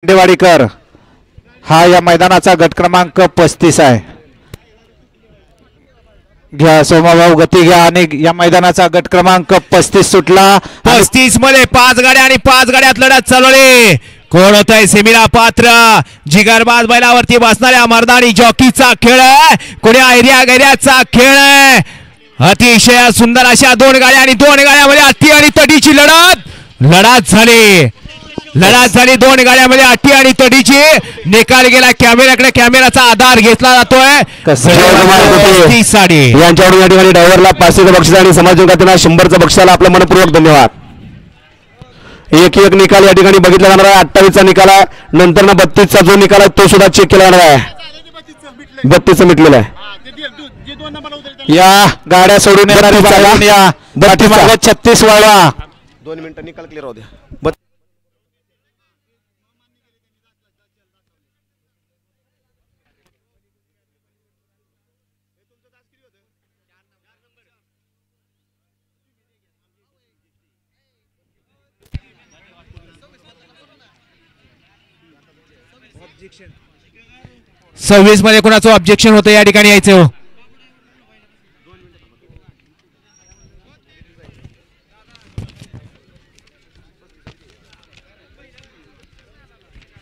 देवाडीकर हा या मैदानाचा गट क्रमांक 35 आहे। घ्या सोमाभाऊ गती घ्या आणि या मैदानाचा गट क्रमांक 35 सुटला। 35 मध्ये 5 गाड्या आणि 5 गाड्यात लढत चालवली। कोण होत आहे सेमीला पात्र? जिगरबाज बैलावरती बसणाऱ्या मर्दानी जॉकीचा खेळ आहे, कोणी एरिया गैऱ्याचा खेळ आहे। अतिशय सुंदर अशा 2 गाड्या आणि 2 गाड्यामध्ये अट्टी आणि तडीची लढत झाली 2 गाड्यामध्ये अट्टी आणि तडीची। निकाल गेला कॅमेऱ्याकडे, कॅमेराचा आधार घेतला जातोय। यांच्याकडून या ठिकाणी ड्रायव्हरला 500चं बक्षीस आणि समाजकांना 100चं बक्षिसाला आपलं मनपूर्वक धन्यवाद। एक निकाल या ठिकाणी बघितला जाणार आहे। 28चा निकाल आहे, नंतर 32चा जो निकाल आहे तो सुद्धा चेक केला जाणार आहे। 32चं मिटलेलं आहे। या गाड्या सोडून येणारे या 36 वळवा 2 मिनिटं निकाल क्लिअर होऊ द्या। सर्व्हिस मध्ये कोणाचं ऑब्जेक्शन होतं या ठिकाणी यायचं हो।